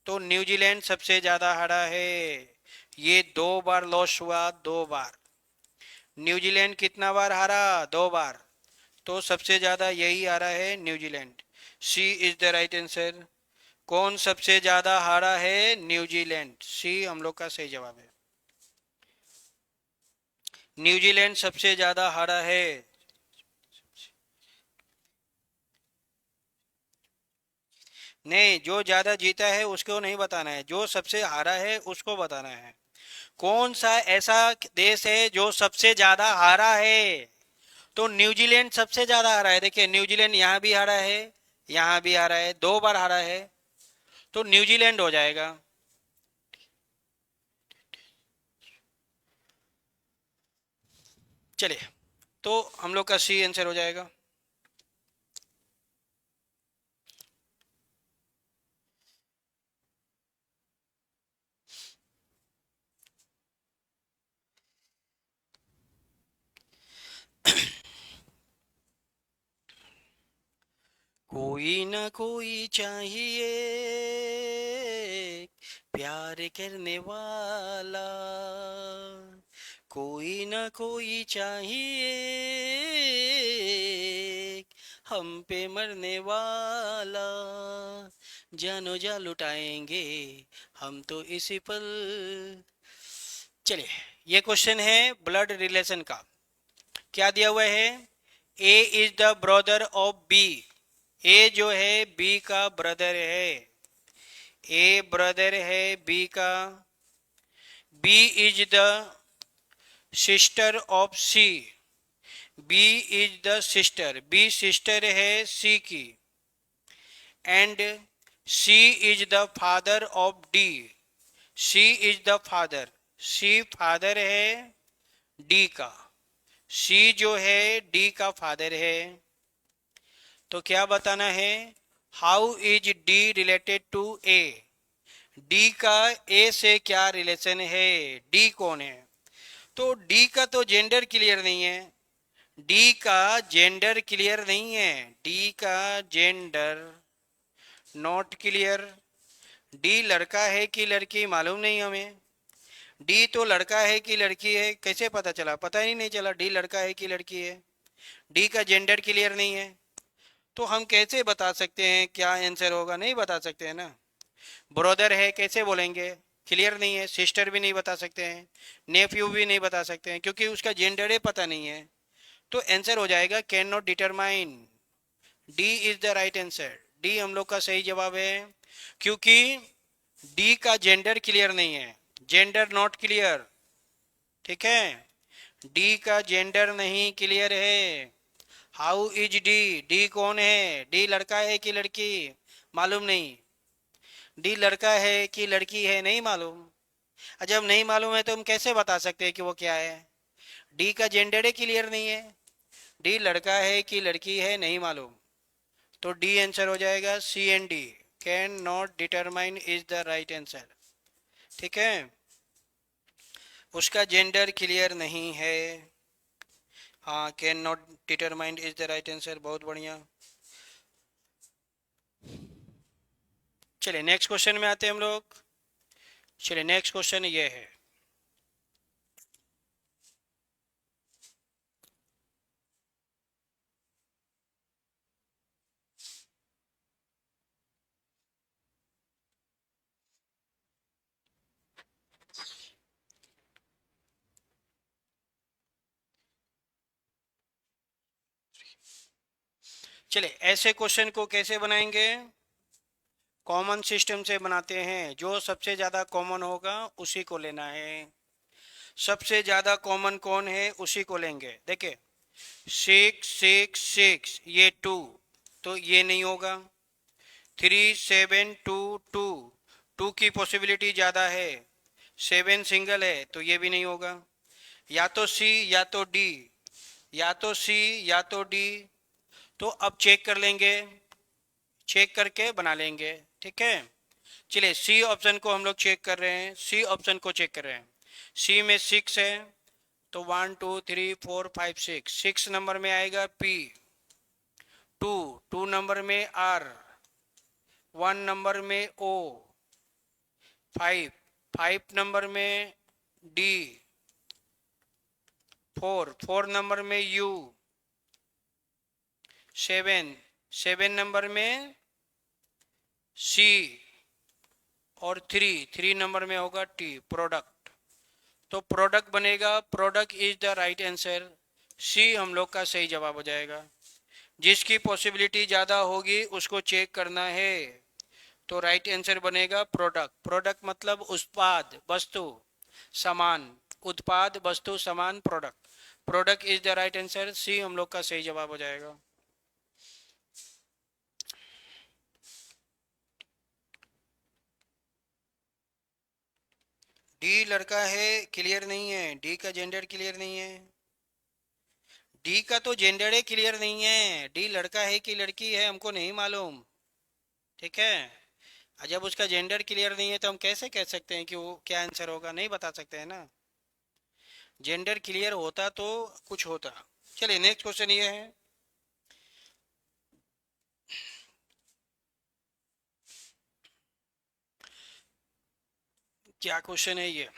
तो न्यूजीलैंड सबसे ज्यादा हारा है, ये 2 बार लॉस हुआ, 2 बार। न्यूजीलैंड कितना बार हारा? 2 बार। तो सबसे ज्यादा यही हारा है, New Zealand. C is the right answer. कौन सबसे ज्यादा हारा है? न्यूजीलैंड। सी हम लोग का सही जवाब है। न्यूजीलैंड सबसे ज्यादा हारा है। नहीं, जो ज्यादा जीता है उसको नहीं बताना है, जो सबसे हारा है उसको बताना है। कौन सा ऐसा देश है जो सबसे ज्यादा हारा है? तो न्यूजीलैंड सबसे ज्यादा हारा है। देखिए, न्यूजीलैंड यहाँ भी हारा है, यहाँ भी हारा है, 2 बार हारा है। तो न्यूजीलैंड हो जाएगा। चलिए, तो हम लोग का सी आंसर हो जाएगा। कोई ना कोई चाहिए प्यार करने वाला, कोई ना कोई चाहिए हम पे मरने वाला, जानो जा लुटाएंगे हम तो इसी पल। चलिए, ये क्वेश्चन है ब्लड रिलेशन का। क्या दिया हुआ है? A is the brother of B. A जो है बी का ब्रदर है। ए ब्रदर है बी का। B is the sister of C. B is the sister, B sister है सी की। And C is the father of D. C is the father, C father है डी का। सी जो है डी का फादर है। तो क्या बताना है? How is D related to A. D का ए से क्या रिलेशन है? डी कौन है? तो डी का तो जेंडर क्लियर नहीं है। डी का जेंडर क्लियर नहीं है। डी का जेंडर नॉट क्लियर। डी लड़का है कि लड़की मालूम नहीं हमें। डी तो लड़का है कि लड़की है, कैसे पता चला? पता ही नहीं चला डी लड़का है कि लड़की है। डी का जेंडर क्लियर नहीं है, तो हम कैसे बता सकते हैं क्या आंसर होगा? नहीं बता सकते हैं ना। ब्रदर है कैसे बोलेंगे? क्लियर नहीं है। सिस्टर भी नहीं बता सकते हैं, नेफ्यू भी नहीं बता सकते हैं, क्योंकि उसका जेंडर ही पता नहीं है। तो आंसर हो जाएगा can not determine. D is the right answer. D हम लोग का सही जवाब है, क्योंकि डी का जेंडर क्लियर नहीं है। Gender not clear. ठीक है, डी का जेंडर नहीं क्लियर है। हाउ इज डी, डी कौन है? डी लड़का है कि लड़की मालूम नहीं। डी लड़का है कि लड़की है नहीं मालूम। जब नहीं मालूम है तो हम कैसे बता सकते हैं कि वो क्या है? डी का जेंडर ही क्लियर नहीं है। डी लड़का है कि लड़की है नहीं मालूम। तो डी आंसर हो जाएगा। C and D can not determine is the right answer. ठीक है, उसका जेंडर क्लियर नहीं है। हाँ, can not determine is the right answer, बहुत बढ़िया। चलिए नेक्स्ट क्वेश्चन में आते हैं हम लोग। चलिए नेक्स्ट क्वेश्चन ये है। चलिए, ऐसे क्वेश्चन को कैसे बनाएंगे? कॉमन सिस्टम से बनाते हैं। जो सबसे ज्यादा कॉमन होगा उसी को लेना है। सबसे ज्यादा कॉमन कौन है उसी को लेंगे। देखिए, 6 6 6 ये 2, तो ये नहीं होगा। 3 7 2 2, 2 की पॉसिबिलिटी ज़्यादा है। 7 सिंगल है तो ये भी नहीं होगा। या तो सी या तो डी, या तो सी या तो डी। तो अब चेक कर लेंगे, चेक करके बना लेंगे। ठीक है, चलिए सी ऑप्शन को हम लोग चेक कर रहे हैं। सी ऑप्शन को चेक कर रहे हैं। सी में 6 है, तो 1 2 3 4 5 6, 6 नंबर में आएगा P, 2, 2 नंबर में R, 1 नंबर में O, 5, 5 नंबर में D, 4, 4 नंबर में U, 7, 7 नंबर में C, और 3, 3 नंबर में होगा T, प्रोडक्ट। तो प्रोडक्ट बनेगा, product is the right answer. C हम लोग का सही जवाब हो जाएगा। जिसकी पॉसिबिलिटी ज़्यादा होगी उसको चेक करना है। तो राइट आंसर बनेगा प्रोडक्ट। प्रोडक्ट मतलब उत्पाद, वस्तु, सामान, उत्पाद, वस्तु, सामान, product. Product is the right answer. C हम लोग का सही जवाब हो जाएगा। डी लड़का है, क्लियर नहीं है। डी का जेंडर क्लियर नहीं है। डी का तो जेंडर ही क्लियर नहीं है। डी लड़का है कि लड़की है हमको नहीं मालूम। ठीक है, जब उसका जेंडर क्लियर नहीं है तो हम कैसे कह सकते हैं कि वो क्या आंसर होगा, नहीं बता सकते हैं ना। जेंडर क्लियर होता तो कुछ होता। चलिए नेक्स्ट क्वेश्चन ये है, क्या क्वेश्चन है ये।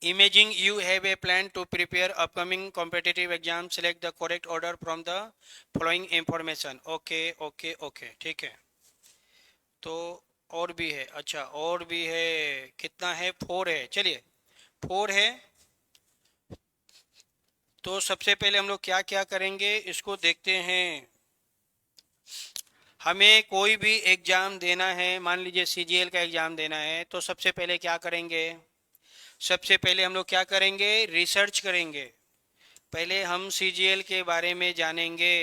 Imaging you have a plan to prepare upcoming competitive exam. Select the correct order from the following information. Okay okay okay, ठीक है। तो और भी है, अच्छा और भी है। कितना है? 4 है। चलिए 4 है। तो सबसे पहले हम लोग क्या क्या करेंगे इसको देखते हैं। हमें कोई भी एग्जाम देना है, मान लीजिए सीजीएल का एग्जाम देना है, तो सबसे पहले क्या करेंगे? सबसे पहले हम लोग क्या करेंगे? रिसर्च करेंगे। पहले हम सीजीएल के बारे में जानेंगे,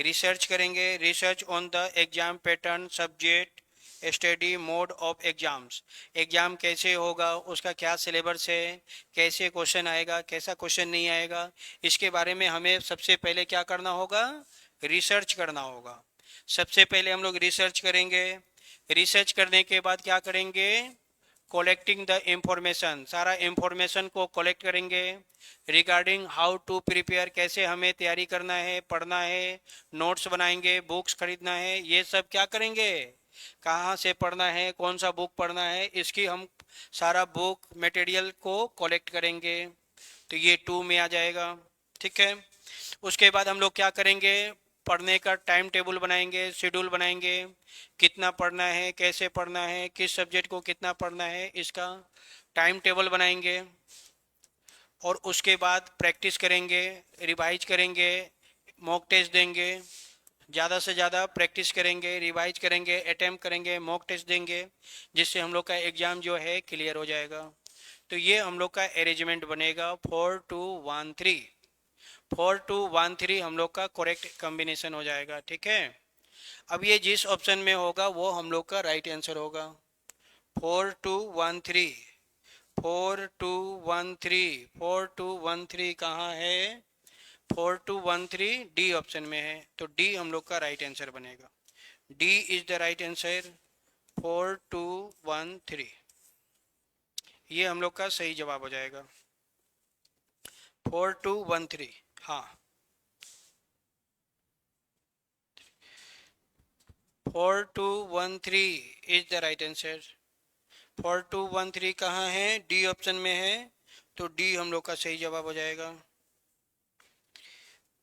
रिसर्च करेंगे। Research on the exam pattern, subject, study mode of exams. Exam कैसे होगा, उसका क्या सिलेबस है, कैसे क्वेश्चन आएगा, कैसा क्वेश्चन नहीं आएगा, इसके बारे में हमें सबसे पहले क्या करना होगा? रिसर्च करना होगा। सबसे पहले हम लोग रिसर्च करेंगे। रिसर्च करने के बाद क्या करेंगे? कलेक्टिंग द इंफॉर्मेशन, सारा इंफॉर्मेशन को कलेक्ट करेंगे। रिगार्डिंग हाउ टू प्रिपेयर, कैसे हमें तैयारी करना है, पढ़ना है, नोट्स बनाएंगे, बुक्स खरीदना है, ये सब क्या करेंगे? कहाँ से पढ़ना है, कौन सा बुक पढ़ना है, इसकी हम सारा बुक मटेरियल को कलेक्ट करेंगे। तो ये 2 में आ जाएगा। ठीक है, उसके बाद हम लोग क्या करेंगे? पढ़ने का टाइम टेबल बनाएंगे, शेड्यूल बनाएंगे। कितना पढ़ना है, कैसे पढ़ना है, किस सब्जेक्ट को कितना पढ़ना है, इसका टाइम टेबल बनाएंगे। और उसके बाद प्रैक्टिस करेंगे, रिवाइज करेंगे, मॉक टेस्ट देंगे। ज़्यादा से ज़्यादा प्रैक्टिस करेंगे, रिवाइज करेंगे, अटेम्प्ट करेंगे, मॉक टेस्ट देंगे, जिससे हम लोग का एग्ज़ाम जो है क्लियर हो जाएगा। तो ये हम लोग का अरेंजमेंट बनेगा 4 2 1 3। 4 2 1 3 हम लोग का करेक्ट कॉम्बिनेशन हो जाएगा। ठीक है, अब ये जिस ऑप्शन में होगा वो हम लोग का राइट आंसर होगा। 4 2 1 3, 4 2 1 3, 4 2 1 3 कहाँ है? 4 2 1 3 डी ऑप्शन में है, तो डी हम लोग का राइट आंसर बनेगा। D is the right answer. 4 2 1 3 ये हम लोग का सही जवाब हो जाएगा। 4 2 1 3, हाँ 4 2 1 3 इज द राइट आंसर। 4 2 1 3 कहाँ है? डी ऑप्शन में है, तो डी हम लोग का सही जवाब हो जाएगा।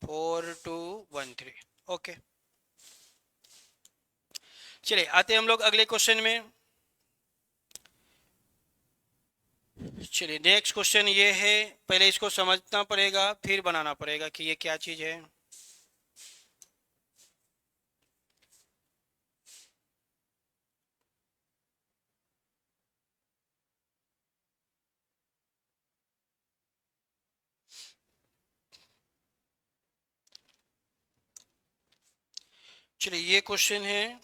4 2 1 3, ओके। चलिए आते हैं हम लोग अगले क्वेश्चन में। चलिए नेक्स्ट क्वेश्चन ये है, पहले इसको समझना पड़ेगा फिर बनाना पड़ेगा कि ये क्या चीज है। चलिए ये क्वेश्चन है,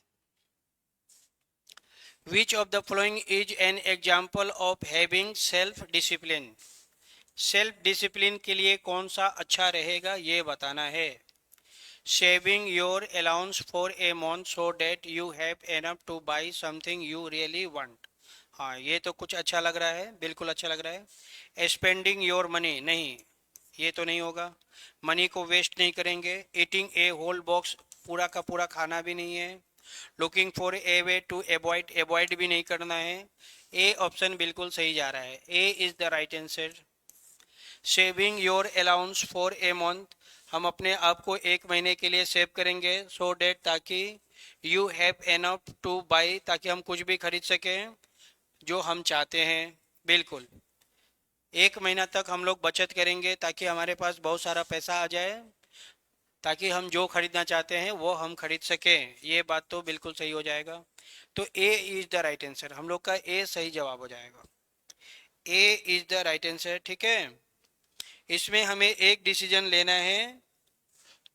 which of the following is an example of having self discipline. Self discipline के लिए कौन सा अच्छा रहेगा ये बताना है। Saving your allowance for a month so that you have enough two by something you really want. हाँ, ये तो कुछ अच्छा लग रहा है, बिल्कुल अच्छा लग रहा है। स्पेंडिंग योर मनी, नहीं, ये तो नहीं होगा। मनी को वेस्ट नहीं करेंगे। ईटिंग ए होल बॉक्स, पूरा का पूरा खाना भी नहीं है। Looking for a way to avoid, avoid भी नहीं करना है। ए ऑप्शन बिल्कुल सही जा रहा है, A is the right answer. Saving your allowance for a month, हम अपने आप को एक महीने के लिए सेव करेंगे, सो डेट, ताकि you have enough two by, ताकि हम कुछ भी खरीद सकें जो हम चाहते हैं। बिल्कुल, एक महीना तक हम लोग बचत करेंगे ताकि हमारे पास बहुत सारा पैसा आ जाए, ताकि हम जो खरीदना चाहते हैं वो हम खरीद सकें। ये बात तो बिल्कुल सही हो जाएगा। तो ए इज द राइट आंसर, हम लोग का ए सही जवाब हो जाएगा। ए इज द राइट आंसर, ठीक है। इसमें हमें एक डिसीजन लेना है।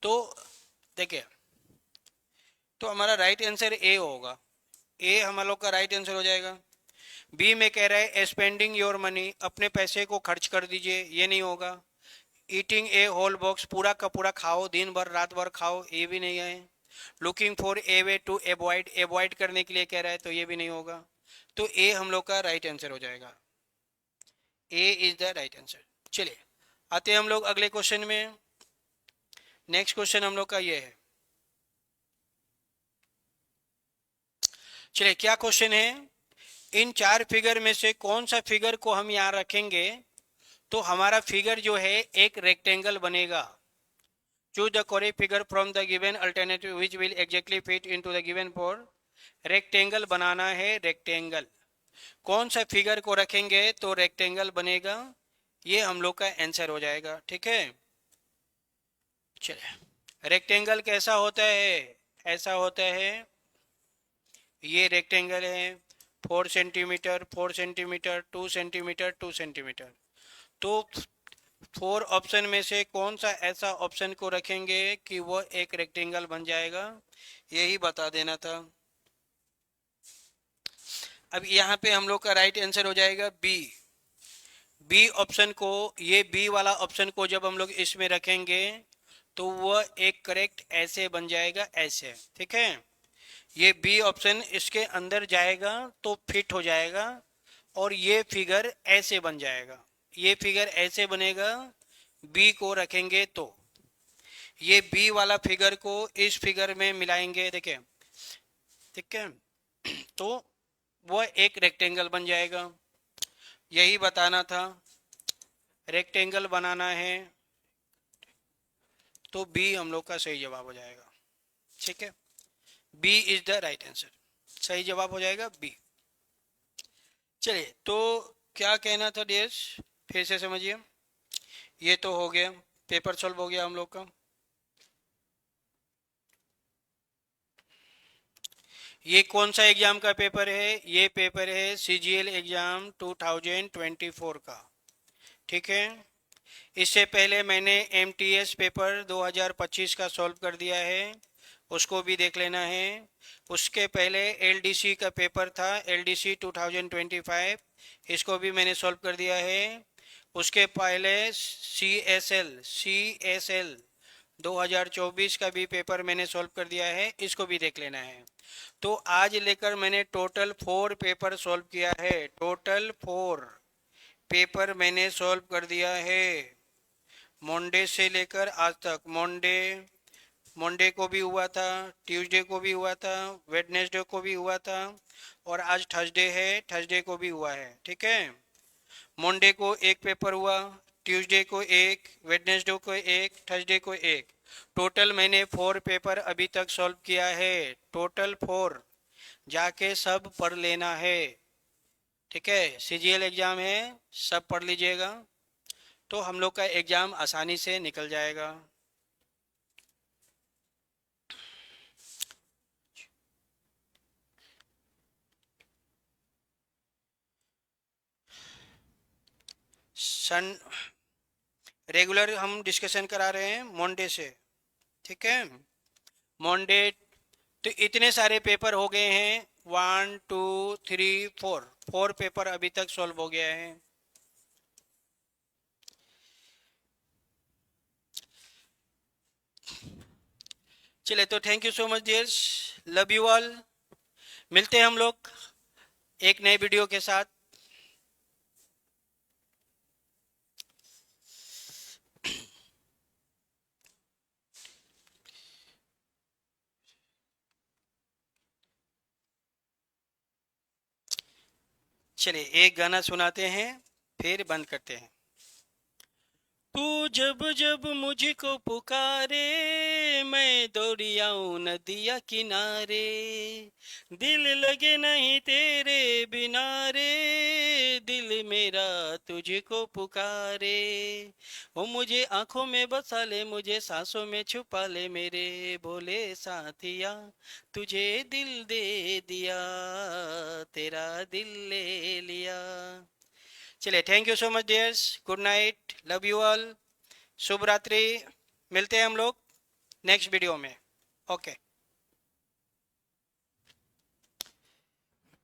तो देखिए, तो हमारा राइट आंसर ए होगा। ए हमारा लोग का राइट आंसर हो जाएगा। बी में कह रहा है स्पेंडिंग योर मनी, अपने पैसे को खर्च कर दीजिए, ये नहीं होगा। ईटिंग ए होल बॉक्स, पूरा का पूरा खाओ, दिन भर रात भर खाओ, ये भी नहीं है। Looking for a way to avoid, avoid करने के लिए कह रहा है, तो ये भी नहीं होगा। तो ए हम लोग का राइट आंसर हो जाएगा। ए इज द राइट आंसर। चलिए, आते हैं हम लोग अगले क्वेश्चन में। नेक्स्ट क्वेश्चन हम लोग का ये है। चलिए, क्या क्वेश्चन है? इन चार फिगर में से कौन सा फिगर को हम यहाँ रखेंगे तो हमारा फिगर जो है एक रेक्टेंगल बनेगा। Choose the correct figure from the given alternative which will exactly fit into the given for. Rectangle बनाना है, रेक्टेंगल। कौन सा फिगर को रखेंगे तो रेक्टेंगल बनेगा, ये हम लोग का आंसर हो जाएगा, ठीक है। चलिए, रेक्टेंगल कैसा होता है? ऐसा होता है, ये रेक्टेंगल है, 4 सेंटीमीटर 4 सेंटीमीटर, 2 सेंटीमीटर 2 सेंटीमीटर। तो 4 ऑप्शन में से कौन सा ऐसा ऑप्शन को रखेंगे कि वो एक रेक्टेंगल बन जाएगा, यही बता देना था। अब यहाँ पे हम लोग का राइट आंसर हो जाएगा बी। बी ऑप्शन को, ये बी वाला ऑप्शन को जब हम लोग इसमें रखेंगे तो वह एक करेक्ट ऐसे बन जाएगा, ऐसे, ठीक है। ये बी ऑप्शन इसके अंदर जाएगा तो फिट हो जाएगा, और ये फिगर ऐसे बन जाएगा, ये फिगर ऐसे बनेगा। बी को रखेंगे तो ये बी वाला फिगर को इस फिगर में मिलाएंगे, देखिए, ठीक है, तो वह एक रेक्टेंगल बन जाएगा। यही बताना था, रेक्टेंगल बनाना है, तो बी हम लोग का सही जवाब हो जाएगा, ठीक है। B is the right answer, सही जवाब हो जाएगा बी। चलिए, तो क्या कहना था डियर्स, फिर से समझिए। ये तो हो गया, पेपर सॉल्व हो गया हम लोग का। ये कौन सा एग्जाम का पेपर है? ये पेपर है सीजीएल एग्जाम 2024 का, ठीक है। इससे पहले मैंने एमटीएस पेपर 2025 का सॉल्व कर दिया है, उसको भी देख लेना है। उसके पहले एलडीसी का पेपर था, एलडीसी 2025, इसको भी मैंने सॉल्व कर दिया है। उसके पहले सीएसएल 2024 का भी पेपर मैंने सॉल्व कर दिया है, इसको भी देख लेना है। तो आज लेकर मैंने टोटल 4 पेपर सॉल्व किया है, टोटल 4 पेपर मैंने सॉल्व कर दिया है, मंडे से लेकर आज तक। मंडे मंडे को भी हुआ था, ट्यूसडे को भी हुआ था, वेडनेसडे को भी हुआ था, और आज थर्सडे है, थर्सडे को भी हुआ है, ठीक है। मंडे को एक पेपर हुआ, ट्यूसडे को एक, वेडनेसडे को एक, थर्सडे को एक। टोटल मैंने 4 पेपर अभी तक सॉल्व किया है, टोटल 4। जाके सब पढ़ लेना है, ठीक है। सीजीएल एग्जाम है, सब पढ़ लीजिएगा, तो हम लोग का एग्जाम आसानी से निकल जाएगा। सन रेगुलर हम डिस्कशन करा रहे हैं मंडे से, ठीक है। मंडे, तो इतने सारे पेपर हो गए हैं, 1 2 3 4, 4 पेपर अभी तक सॉल्व हो गया है। चले, तो thank you so much dears, love you all. मिलते हैं हम लोग एक नए वीडियो के साथ। चलिए एक गाना सुनाते हैं, फिर बंद करते हैं। तू जब जब मुझको पुकारे, मैं दौड़ी आऊं नदिया किनारे, दिल लगे नहीं तेरे बिना रे, दिल मेरा तुझको पुकारे। ओ मुझे आंखों में बसा ले, मुझे सांसों में छुपा ले, मेरे भोले साथिया, तुझे दिल दे दिया, तेरा दिल ले लिया। चलिए thank you so much dears, good night, love you all, शुभ रात्रि। मिलते हैं हम लोग नेक्स्ट वीडियो में। ओके।